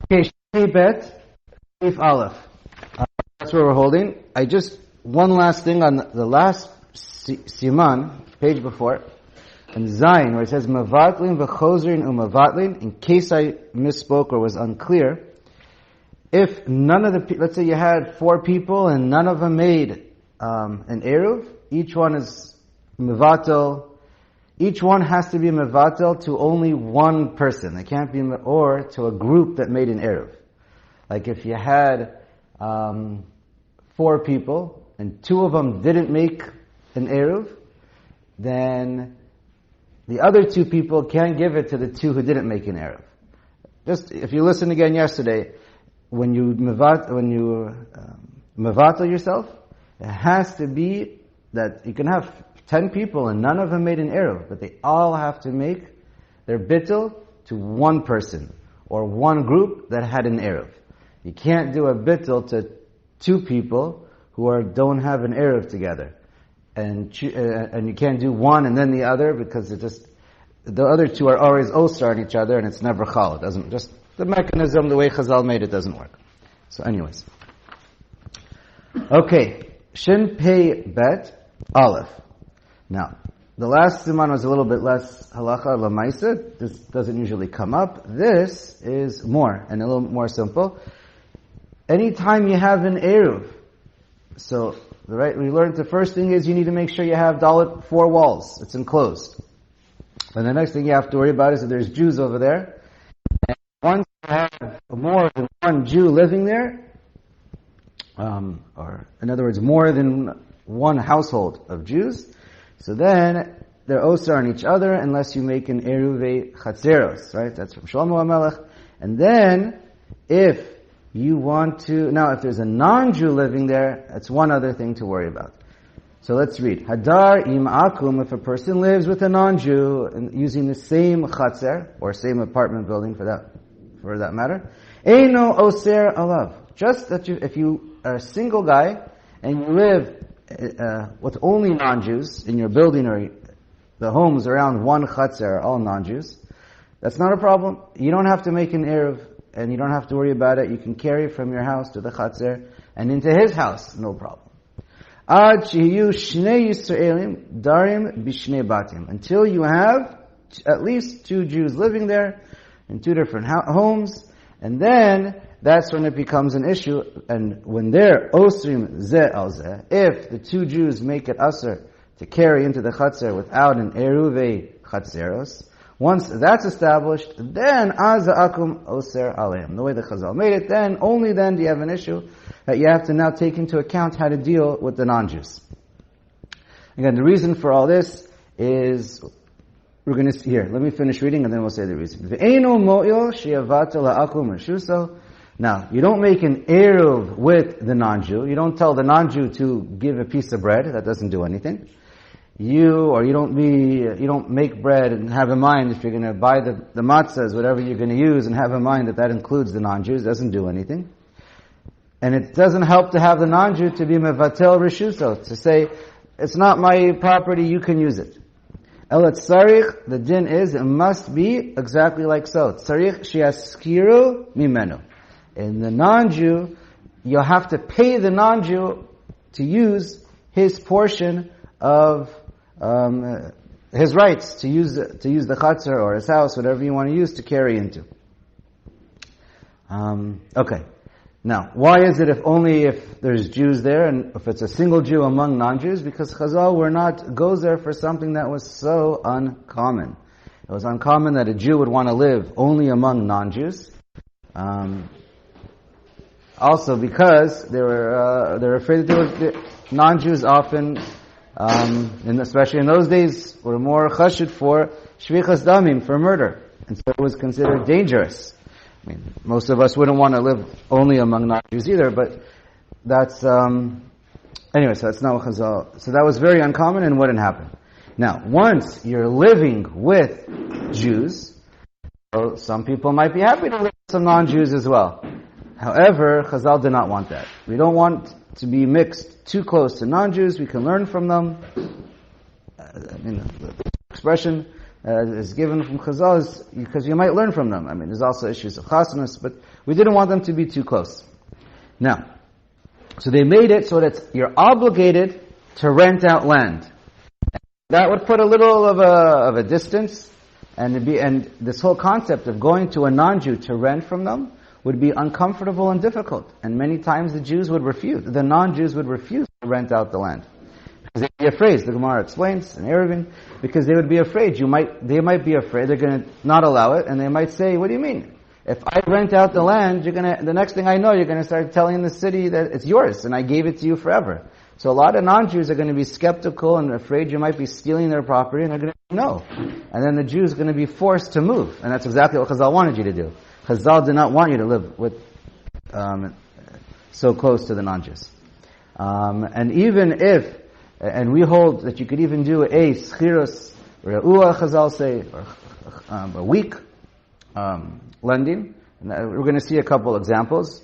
Okay, Shei Bet, If Aleph. That's where we're holding. One last thing on the last siman, page before, and Zayin, where it says Mavatlin v'chozrin u'mavatlin, in case I misspoke or was unclear, if none of the, let's say you had 4 people and none of them made an Eruv, each one is Mevatel, each one has to be Mevatel to only one person. They can't be, or to a group that made an Eruv. Like if you had 4 people and 2 of them didn't make an Eruv, then the other 2 people can't give it to the 2 who didn't make an Eruv. Just, if you listened again yesterday, when you mevatel yourself, it has to be that you can have 10 people and none of them made an Eruv, but they all have to make their bittul to one person or one group that had an Eruv. You can't do a bittul to 2 people who don't have an Eruv together, and you can't do one and then the other, because the other 2 are always osar on each other and it's never chal. It doesn't, just the mechanism, the way Chazal made it, doesn't work. So anyways. Okay. Shin Pei Bet Aleph. Now, the last siman was a little bit less halacha lamaisa. This doesn't usually come up. This is more, and a little more simple. Anytime you have an Eruv, so, right, we learned the first thing is you need to make sure you have 4 walls. It's enclosed. And the next thing you have to worry about is that there's Jews over there. And once you have more than one Jew living there, or in other words, more than one household of Jews, so then they're osar on each other unless you make an Eruvei Chatzeros, right? That's from Shlomo HaMelech. And then, if you want to, now if there's a non-Jew living there, that's one other thing to worry about. So let's read. Hadar im akum, if a person lives with a non-Jew and using the same chatzer, or same apartment building for that matter, eino oser alav. Just that if you are a single guy and you live with only non-Jews in your building, or the homes around one chatzer are all non-Jews, that's not a problem. You don't have to make an Eruv, and you don't have to worry about it. You can carry from your house to the chatzer and into his house, no problem. Ad shehiyu shnei Yisraelim darim b'shnei batim. Until you have at least 2 Jews living there in 2 different homes, and then that's when it becomes an issue. And when they're osrim zeh al zeh, if the 2 Jews make it aser to carry into the chatzer without an eruvei chatzeros, once that's established, then az akum oser aleim. The way the Chazal made it, then only then do you have an issue that you have to now take into account how to deal with the non-Jews. Again, the reason for all this is, we're going to see here. Let me finish reading and then we'll say the reason. Ve'eno mo'il she'avatel ha'akum reshuso. Now, you don't make an Eruv with the non-Jew. You don't tell the non-Jew to give a piece of bread. That doesn't do anything. You don't make bread and have in mind, if you're going to buy the matzahs, whatever you're going to use, and have in mind that includes the non-Jews, doesn't do anything. And it doesn't help to have the non-Jew to be mevatel reshuso, to say, it's not my property, you can use it. Elat tzarich, the din is, it must be exactly like so. Tzarich sheyaskiru mimenu. In the non-Jew, you'll have to pay the non-Jew to use his portion of his rights to use the chatzar or his house, whatever you want to use to carry into. Okay. Now, why is it if there's Jews there, and if it's a single Jew among non-Jews? Because Chazal goes there for something that was so uncommon. It was uncommon that a Jew would want to live only among non-Jews. Also because they were afraid that non-Jews often, and especially in those days, were more chashid for shvichas damim, for murder. And so it was considered dangerous. I mean, most of us wouldn't want to live only among non-Jews either, but that's, anyway, so that's not what Chazal, so that was very uncommon and wouldn't happen. Now, once you're living with Jews, so some people might be happy to live with some non-Jews as well. However, Chazal did not want that. We don't want to be mixed too close to non-Jews. We can learn from them. The expression is given from Chazal because you might learn from them. I mean, there's also issues of chasnas, but we didn't want them to be too close. Now, so they made it so that you're obligated to rent out land. That would put a little of a distance, and this whole concept of going to a non-Jew to rent from them would be uncomfortable and difficult. And many times the non-Jews would refuse to rent out the land. Because they'd be afraid, the Gemara explains in Eruvin, because they would be afraid. They might be afraid, they're going to not allow it, and they might say, what do you mean? If I rent out the land, the next thing I know, you're going to start telling the city that it's yours, and I gave it to you forever. So a lot of non-Jews are going to be skeptical and afraid you might be stealing their property, and they're going to say no. And then the Jews are going to be forced to move. And that's exactly what Chazal wanted you to do. Chazal did not want you to live with so close to the non-Jews. And even if, and we hold that you could even do a schirus, re'ua, Chazal say, or a week lending. And we're going to see a couple examples.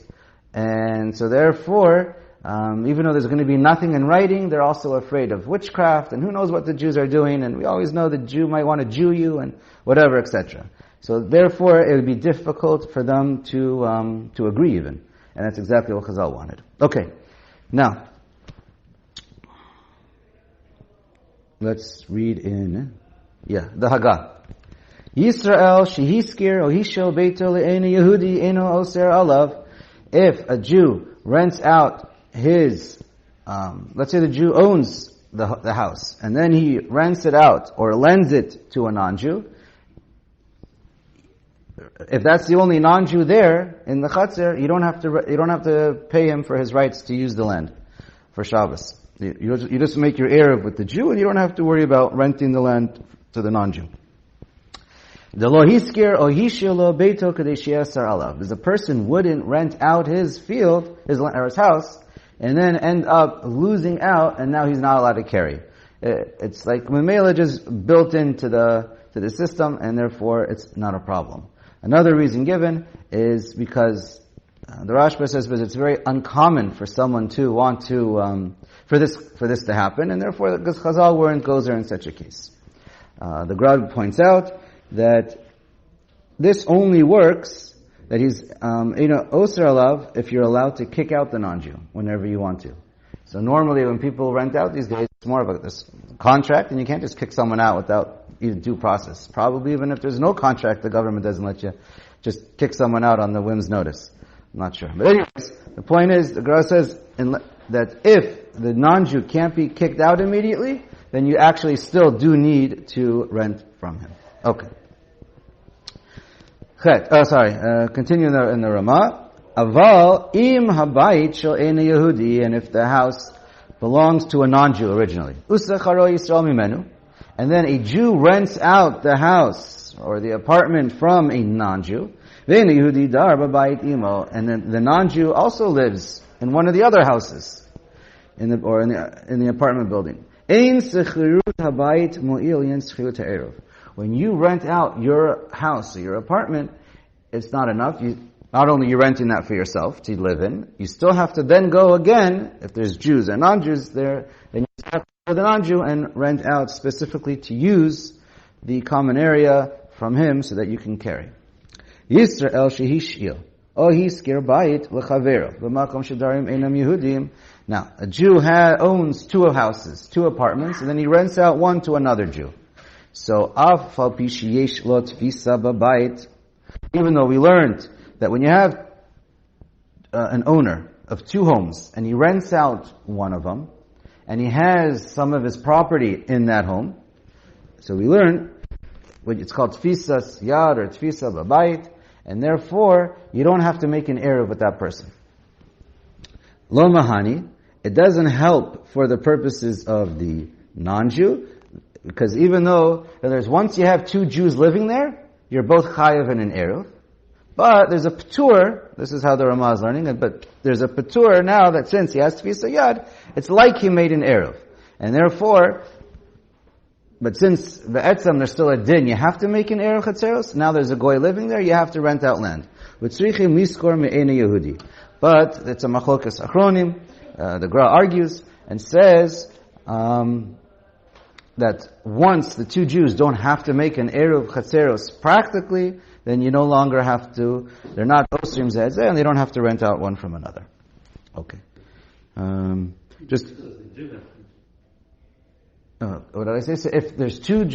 And so therefore, even though there's going to be nothing in writing, they're also afraid of witchcraft, and who knows what the Jews are doing, and we always know the Jew might want to Jew you, and whatever, etc. So therefore, it would be difficult for them to agree even. And that's exactly what Chazal wanted. Okay. Now, let's read in, the Haggah. Yisrael shehiskir ohishel beito le'ena Yehudi eno oser alav. If a Jew rents out his, let's say the Jew owns the house, and then he rents it out or lends it to a non-Jew. If that's the only non-Jew there in the Chatzir, you don't have to pay him for his rights to use the land for Shabbos. You just make your Eruv with the Jew, and you don't have to worry about renting the land to the non-Jew. The lo hiskir o hishilo beito kadesh yasar alav. Because a person wouldn't rent out his field, his house, and then end up losing out, and now he's not allowed to carry. It's like Mamela just built into the system, and therefore it's not a problem. Another reason given is because the Rashba says because it's very uncommon for someone to want to for this to happen, and therefore because Chazal weren't gozer in such a case. The Grad points out that this only works, that he's oser alav, if you're allowed to kick out the non-Jew whenever you want to. So normally when people rent out these days, it's more of this contract, and you can't just kick someone out without even due process. Probably even if there's no contract, the government doesn't let you just kick someone out on the whim's notice. I'm not sure. But anyways, the point is, the Gemara says that if the non-Jew can't be kicked out immediately, then you actually still do need to rent from him. Okay. Continue in the Ramah. Aval im habayit shel ena Yehudi, and if the house belongs to a non-Jew originally, usacharo Yisrael mimenu, and then a Jew rents out the house or the apartment from a non-Jew, then Yehudi dar babayit imo, and then the non-Jew also lives in one of the other houses in the apartment building. Ein sechirut habayit mo'il yen sechirut ha'eruv. When you rent out your house or your apartment, it's not enough. Not only you're renting that for yourself to live in, you still have to then go again, if there's Jews and non-Jews there, then you have to go to the non-Jew and rent out specifically to use the common area from him so that you can carry. Yisrael shehishil, o hiskir bayit lechavero, b'makom shedarim einam Yehudim. Now, a Jew owns two houses, two apartments, and then he rents out one to another Jew. So, af al pi sheyesh lo tvisa b'bayit, even though we learned that when you have an owner of two homes, and he rents out one of them, and he has some of his property in that home, so we learn, it's called tfisas yad or tfisa b'bayit, and therefore, you don't have to make an eruv with that person. Lo mahani, it doesn't help for the purposes of the non-Jew, because even though once you have two Jews living there, you're both chayav and an eruv. But there's a patur, this is how the Ramah is learning it, but there's a patur now that since he has tfisa yad, it's like he made an eruv. And therefore, but since the etzam there's still a din, you have to make an eruv chatzeros, now there's a goy living there, you have to rent out land. But it's a machlokas achronim, the Gra argues, and says, that once the two Jews don't have to make an Eruv Chatzeros practically, then you no longer have to, they're not Osrim Zeh, and they don't have to rent out one from another. Okay. What did I say? So if there's two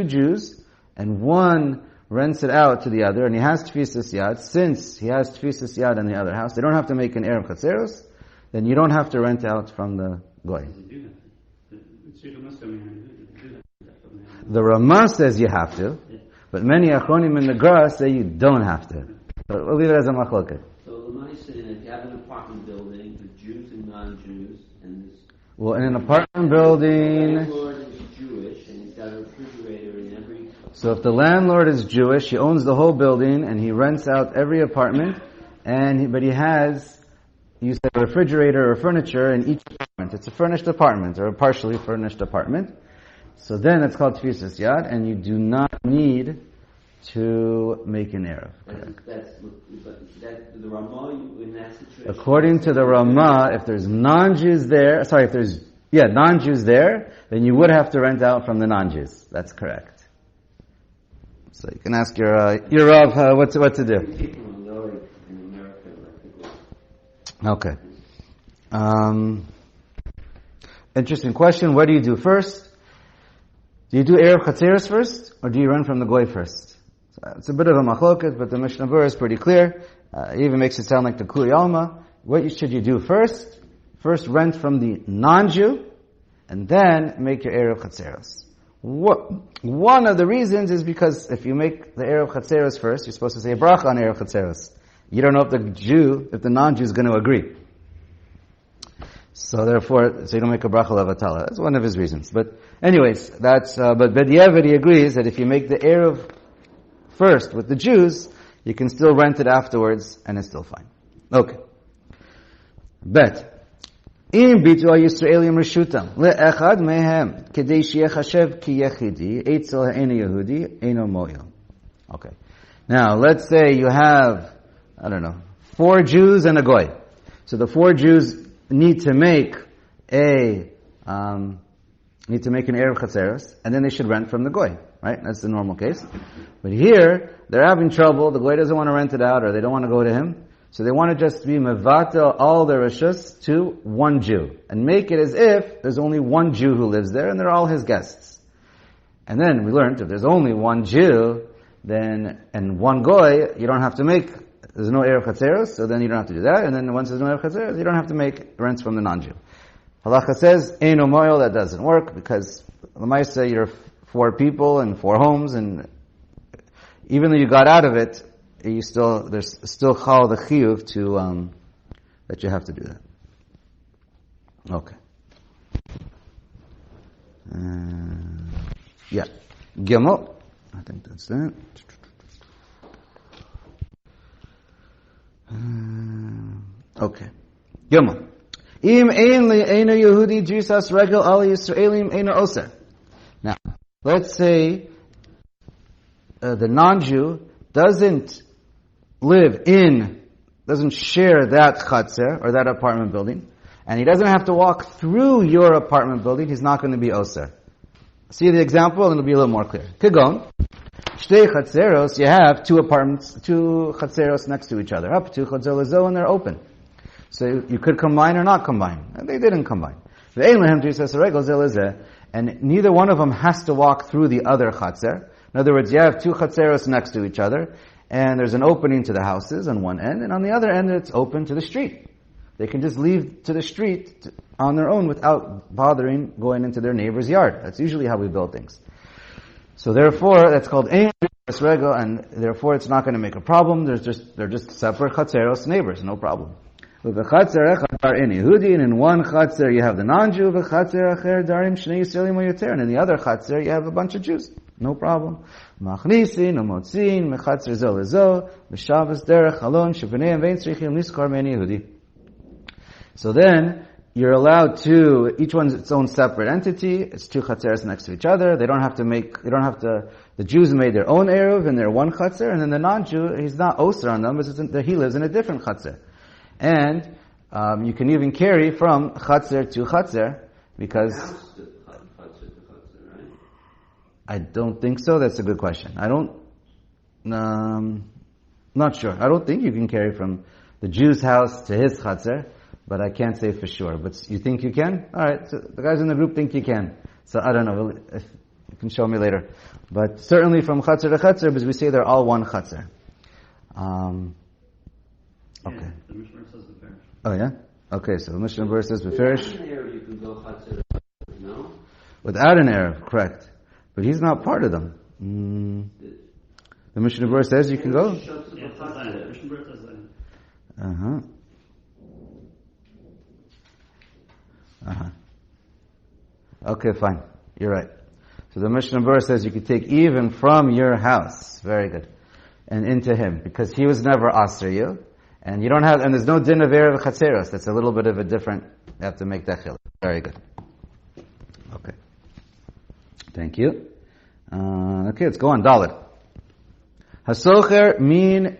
Jews, and one rents it out to the other, and he has Tfisas Yad, since he has Tfisas Yad in the other house, they don't have to make an Eruv Chatzeros, then you don't have to rent out from the Goy. The Ramah says you have to, but many Achronim in the Gra say you don't have to. So we'll leave it as a machloket. So Lamai said if you have an apartment building with Jews and non-Jews, and this... Well, in an apartment building... The landlord is Jewish, and he's got a refrigerator in every... So if the landlord is Jewish, he owns the whole building, and he rents out every apartment, but he has... You said a refrigerator or furniture in each apartment. It's a furnished apartment or a partially furnished apartment. So then it's called Tfisas Yad, and you do not need to make an Eruv. That's the Ramah in that situation. According to the Ramah, if there's non-Jews there, non-Jews there, then you would have to rent out from the non-Jews. That's correct. So you can ask your Rav what to do. Okay. Interesting question. What do you do first? Do you do Eruv Chatzeros first, or do you run from the Goy first? So it's a bit of a machloket, but the Mishnah Berurah is pretty clear. It even makes it sound like the Kuli Alma. What should you do first? First rent from the non-Jew, and then make your Eruv Chatzeros. One of the reasons is because if you make the Eruv Chatzeros first, you're supposed to say bracha on Eruv Chatzeros. You don't know if the non-Jew is going to agree. So therefore, you don't make a bracha levatala. That's one of his reasons. But anyways, but B'diavad he agrees that if you make the Eruv first with the Jews, you can still rent it afterwards, and it's still fine. Okay. Bet. Im bitu Yisraelim reshutam le'echad mehem kedei sheyechashev ki yechidi eitzel ha'ena Yehudi eino moil. Okay. Now, let's say you have 4 Jews and a Goy. So the 4 Jews need to make an Eruv Chatzeros, and then they should rent from the Goy, right? That's the normal case. But here, they're having trouble, the Goy doesn't want to rent it out, or they don't want to go to him, so they want to just be mevatel all their rishus to one Jew, and make it as if there's only one Jew who lives there, and they're all his guests. And then we learned, if there's only one Jew, and one Goy, you don't have to make. There's no Eruv Chatzeros, so then you don't have to do that. And then once there's no Eruv Chatzeros, you don't have to make rents from the non-Jew. Halacha says, Eino moil, that doesn't work, because l'maisa you're 4 people and 4 homes, and even though you got out of it, there's still chal the chiyuv to, that you have to do that. Okay. Gimel. I think that's that. Okay. Gimel. Im ein li eino Yehudi drisas regel al Yisraelim eino oser. Now, let's say the non-Jew doesn't share that chatzer or that apartment building, and he doesn't have to walk through your apartment building. He's not going to be oser. See the example, and it'll be a little more clear. Kigon. Shtei chatzeros, you have 2 chatzeros next to each other. Up 2 chatzer lezo, and they're open. So you could combine or not combine. And they didn't combine. And neither one of them has to walk through the other chatzer. In other words, you have 2 chatzeros next to each other, and there's an opening to the houses on one end, and on the other end it's open to the street. They can just leave to the street on their own without bothering going into their neighbor's yard. That's usually how we build things. So therefore, that's called ein regel, and therefore it's not going to make a problem. They're just separate chatzeros neighbors, no problem. And in one chatzer you have the non-Jew, and in the other chatzer you have a bunch of Jews. No problem. So then, you're allowed to, each one's its own separate entity. It's 2 chatzeros next to each other. The Jews made their own Eruv in their one chatzer, and then the non-Jew, he's not oser on them, but he lives in a different chatzer. And, you can even carry from chatzer to chatzer, because, I don't think so. That's a good question. Not sure. I don't think you can carry from the Jew's house to his chatzar, but I can't say for sure. But you think you can? Alright, so the guys in the group think you can. So I don't know, if you can show me later. But certainly from chatzar to chatzar, because we say they're all one chatzar. Okay. Yeah, the Mishnah says the parish. Oh yeah? Okay, so the Mishnah verse says Beferish. Without an Erev, you can go chatzar to chatzar, no? Without an Erev, correct. But he's not part of them. The Mishnah verse says you can go. Yeah, it says that. Mishnah verse says that. Okay, fine. You're right. So the Mishnah verse says you could take even from your house. Very good. And into him. Because he was never asr you. And you don't have, and there's no din of Erev Chatzeros. That's a little bit of a different, you have to make that chiluk. Very good. Okay. Thank you. Okay, let's go on. Dalet. Hasocher min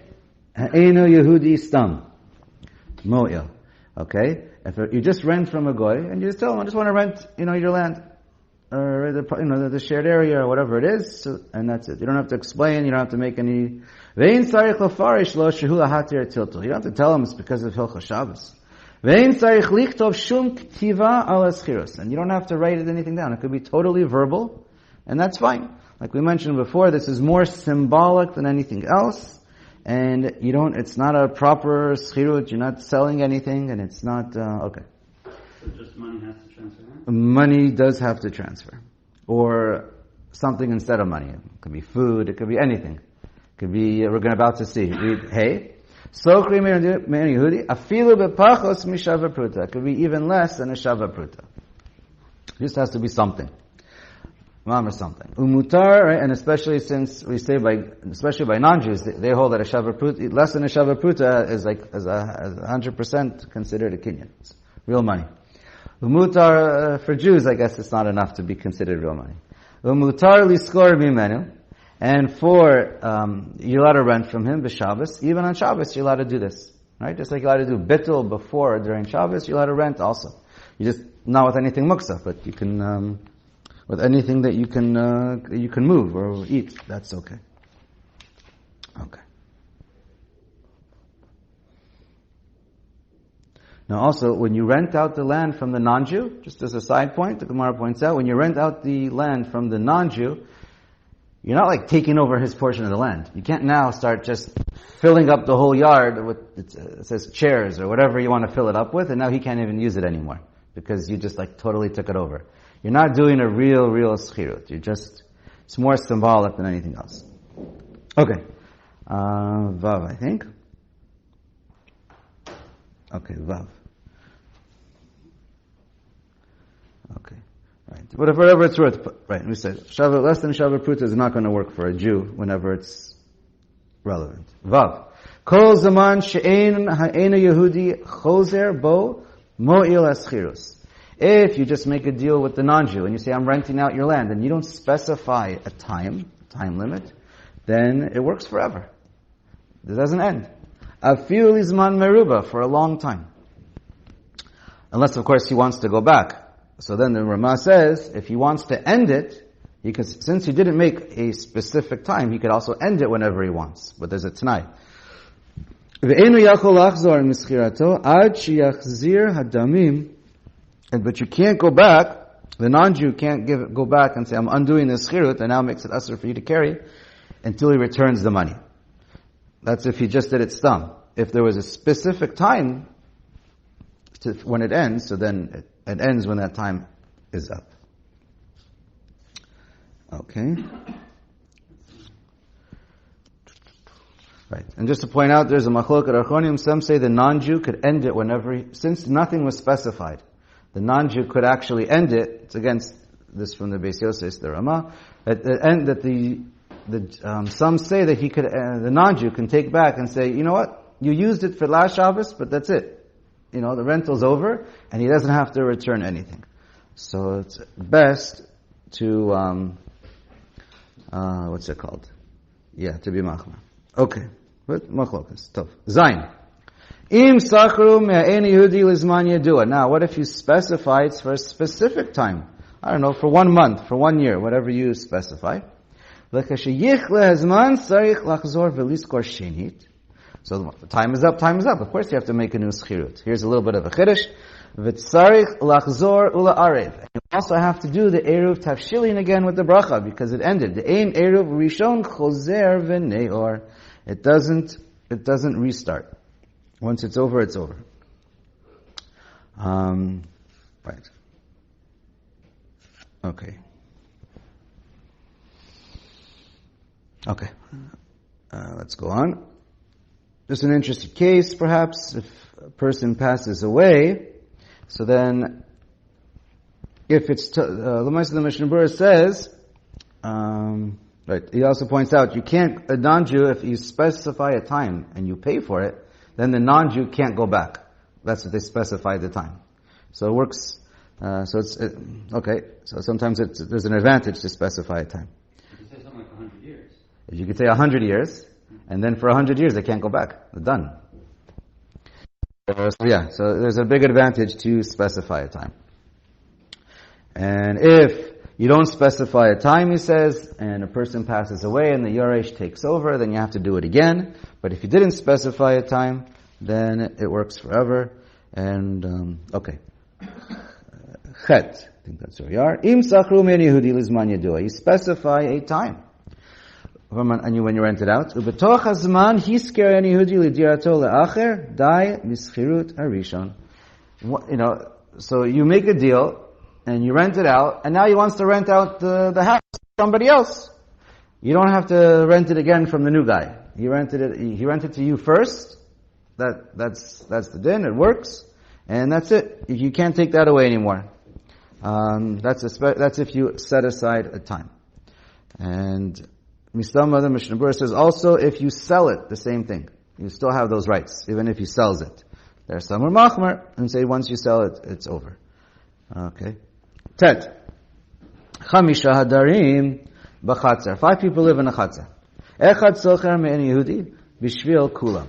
ha'enu Yehudi stam. Mo'il. Okay? If you just rent from a goy, and you just tell him, I just want to rent, your land. Or the shared area, or whatever it is, and that's it. You don't have to explain, you don't have to make any... You don't have to tell him it's because of Hilchos Shabbos. And you don't have to write anything down. It could be totally verbal, and that's fine. Like we mentioned before, this is more symbolic than anything else, and it's not a proper schirut, you're not selling anything, and it's not, okay. So just money has to transfer? Money does have to transfer. Or something instead of money. It could be food, it could be anything. It could be, we're about to see. Read, hey. Sokri me'en Yehudi, afilu bepachos mishava pruta. It could be even less than a shava pruta. It just has to be something. Or something. Umutar, right? And especially since we say especially by non-Jews, they hold that a shava pruta, less than a shava pruta is like, as 100% considered a kinyan. It's real money. Umutar, for Jews, I guess it's not enough to be considered real money. Umutar liskor mimenu, and you're allowed to rent from him b'Shabbos. Even on Shabbos, you're allowed to do this, right? Just like you're allowed to do bittul before or during Shabbos, you're allowed to rent also. You just not with anything muksa, but you can with anything that you can move or eat. That's okay. Okay. Now also, when you rent out the land from the non-Jew, just as a side point, the Gemara points out, when you rent out the land from the non-Jew, you're not like taking over his portion of the land. You can't now start just filling up the whole yard with, it says chairs or whatever you want to fill it up with, and now he can't even use it anymore, because you just like totally took it over. You're not doing a real schirut. It's more symbolic than anything else. Okay. Vav, I think. Okay, Vav. Okay, right. Whatever it's worth, right, we said, less than Shava Pruta is not going to work for a Jew whenever it's relevant. Vav. Kol zaman she'ein ha'ena Yehudi chozer bo mo'il aschirus. If you just make a deal with the non-Jew and you say, I'm renting out your land, and you don't specify a time limit, then it works forever. It doesn't end. Afil izman meruba, for a long time. Unless, of course, he wants to go back. So then the Rama says, if he wants to end it, since he didn't make a specific time, he could also end it whenever he wants. But there's a t'nai. Ve'enu yachol lachzor mischirato ad sheyachzir hadamim. But you can't go back, the non-Jew can't go back and say, I'm undoing this schirut, and now makes it usher for you to carry, until he returns the money. That's if he just did it stum. If there was a specific time when it ends, so then it ends when that time is up. Okay. Right. And just to point out, there's a machlok at Archonim. Some say the non-Jew could end it whenever, since nothing was specified. The non-Jew could actually end it. It's against this from the Beis Yosef, the Rama. Some say that he could, the non-Jew can take back and say, you know what? You used it for last Shabbos, but that's it. The rental's over, and he doesn't have to return anything. So it's best to, what's it called? Yeah, to be machma. Okay. But machlokas. Tough. Zayin. Im sachru me'en Yehudi lizman yedua. Now, what if you specify it's for a specific time? I don't know, for 1 month, for 1 year, whatever you specify. So the time is up, time is up. Of course you have to make a new schirut. Here's a little bit of a chiddush. V'tzarich lachzor ula arev. You also have to do the eruv tafshilin again with the bracha because it ended. The ein eruv rishon chozer v'neor. It doesn't restart. Once it's over, it's over. Right. Okay. Let's go on. Just an interesting case, perhaps, if a person passes away, so then, if it's, the Mishnah Berurah says, right, he also points out, you can't, a non-Jew, if you specify a time and you pay for it, then the non-Jew can't go back. That's what they specify the time. So it works, okay, so sometimes there's an advantage to specify a time. You could say something like 100 years. If you could say 100 years, and then for 100 years they can't go back. They're done. So there's a big advantage to specify a time. And if you don't specify a time, he says, and a person passes away and the Yoresh takes over, then you have to do it again. But if you didn't specify a time, then it works forever. And, okay. Chet. I think that's where we are. Im sachru min Yehudi lizman yadua. You specify a time. And when you rent it out, ubetoch hazman hisker an Yehudi lidirato leacher dai mischirut harishon. So you make a deal and you rent it out, and now he wants to rent out the house to somebody else. You don't have to rent it again from the new guy. He rented to you first. That's the din. It works, and that's it. You can't take that away anymore. That's if you set aside a time. And Mistama, the Mishnah Berurah says also if you sell it, the same thing. You still have those rights, even if he sells it. There's some are machmer and say once you sell it, it's over. Okay. Tet. Chamisha hadarim b'chatzar. 5 people live in a chatzar. Echad socher me'en Yehudi b'shvil kulam.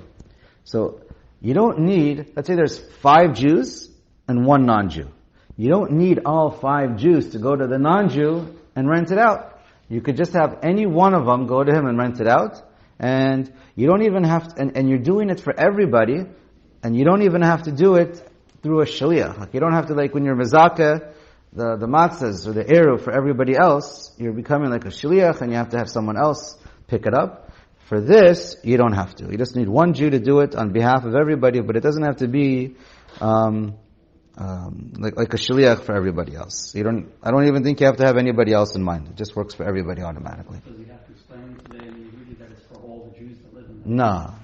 So you don't need, let's say there's 5 Jews and 1 non-Jew. You don't need all 5 Jews to go to the non-Jew and rent it out. You could just have any one of them go to him and rent it out, and you don't even have to, and you're doing it for everybody, and you don't even have to do it through a shaliach. Like you don't have to, like when you're mezakeh, the matzahs or the eruv for everybody else, you're becoming like a shaliach and you have to have someone else pick it up. For this, you don't have to. You just need 1 Jew to do it on behalf of everybody, but it doesn't have to be like a shaliach for everybody else. I don't even think you have to have anybody else in mind. It just works for everybody automatically. Does he have to explain today in Yehudi that it's for all the Jews that live in the No.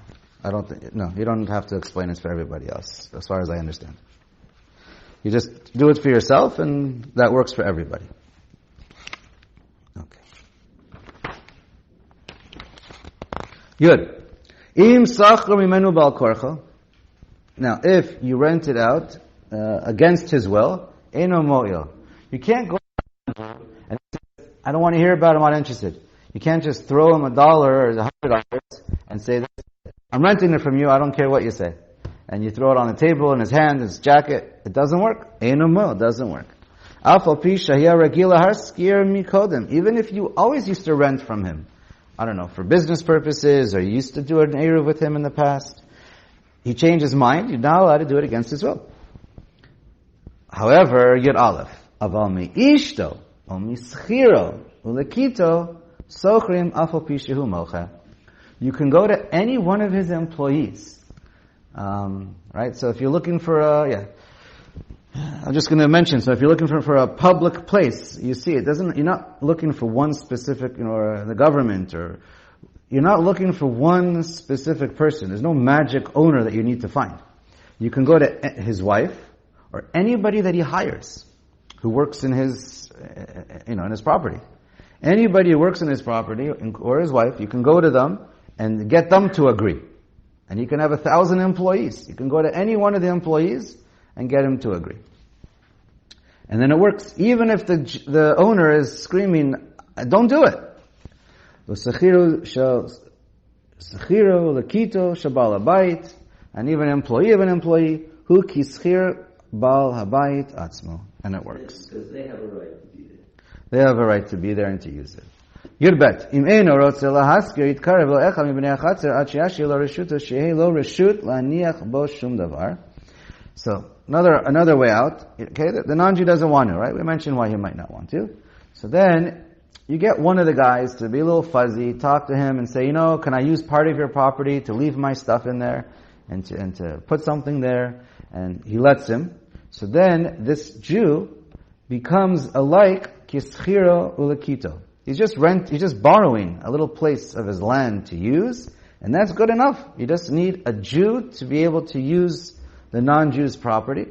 You don't have to explain it's for everybody else, as far as I understand. You just do it for yourself, and that works for everybody. Okay. Good. Im sachra mimenu bal korcha. Now, if you rent it out against his will, eno mo'il. You can't go and say, I don't want to hear about it, I'm not interested. You can't just throw him $1 or $100 and say, I'm renting it from you, I don't care what you say. And you throw it on the table in his hand, his jacket. It doesn't work. Eno mo'il, it doesn't work. Even if you always used to rent from him, I don't know, for business purposes, or you used to do an eruv with him in the past, he changed his mind, you're not allowed to do it against his will. However, Yud Aleph, aval me'ishto, o mischiro, ulekito, sochrim afal pi shehu mocha. You can go to any one of his employees. Right? So if you're looking for I'm just going to mention, so if you're looking for a public place, you see, you're not looking for one specific, or the government, or you're not looking for one specific person. There's no magic owner that you need to find. You can go to his wife, or anybody that he hires, who works in his, in his property. Anybody who works in his property, or his wife, you can go to them and get them to agree. And you can have 1,000 employees. You can go to any one of the employees and get him to agree. And then it works. Even if the owner is screaming, don't do it. And even an employee of an employee, who kischir bal habayit atzmo. and it works. Because they have a right to be there. They have a right to be there and to use it. Yudbet. Im eino rotze lahaskir yitkarev lo echad mibnei achatzer ad sheyashir lo reshuto shehei lo reshut laniach bo shum davar. So, another way out, okay, the non-Jew doesn't want to, right? We mentioned why he might not want to. So then, you get one of the guys to be a little fuzzy, talk to him and say, can I use part of your property to leave my stuff in there and to put something there? And he lets him. So then, this Jew becomes alike kischiro ulakito. He's just borrowing a little place of his land to use, and that's good enough. You just need a Jew to be able to use the non-Jew's property.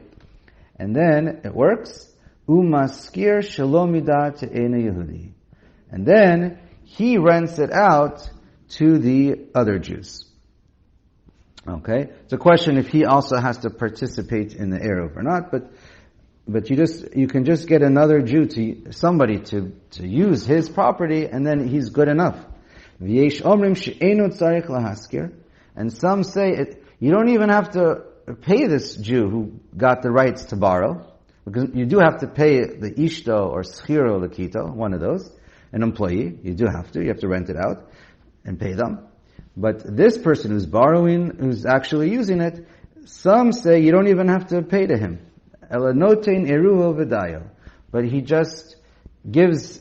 And then it works. Umaskir shalom midah te'ena Yehudi. And then he rents it out to the other Jews. Okay? It's a question if he also has to participate in the Eruv or not, but you can just get another Jew somebody to use his property, and then he's good enough. V'yesh omrim she'enu tzarich lahaskir. And some say you don't even have to pay this Jew who got the rights to borrow, because you do have to pay the ishto or schiro lakito, one of those, an employee. You have to rent it out and pay them. But this person who's borrowing, who's actually using it, some say you don't even have to pay to him. Elanotein eruho v'dayo. But he just gives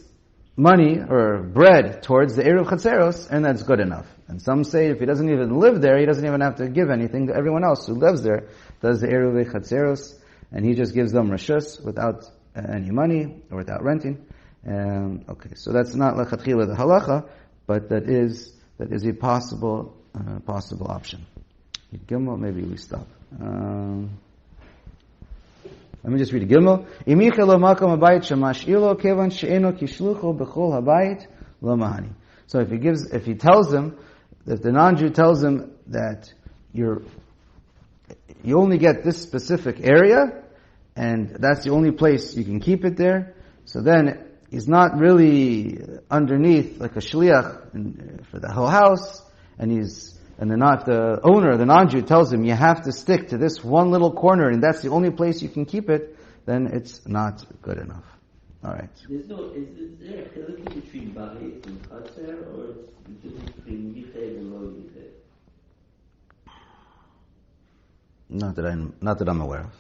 money or bread towards the Eruv Chatzeros, and that's good enough. And some say if he doesn't even live there, he doesn't even have to give anything to everyone else who lives there, does the Eruv Chatzeros, and he just gives them reshus without any money or without renting. Okay, so that's not lechatchila the halacha, but that is a possible option. Gimel, maybe we stop. Let me just read Gimel. So if he tells him, if the non-Jew tells him that you only get this specific area, and that's the only place you can keep it there, so then he's not really underneath like a shliach for the whole house, and the owner, the non-Jew, tells him you have to stick to this one little corner, and that's the only place you can keep it, then it's not good enough. All right. Is there a difference between bayit and chatzer, or is the difference between yichei and lo yichei? Not that I'm aware of.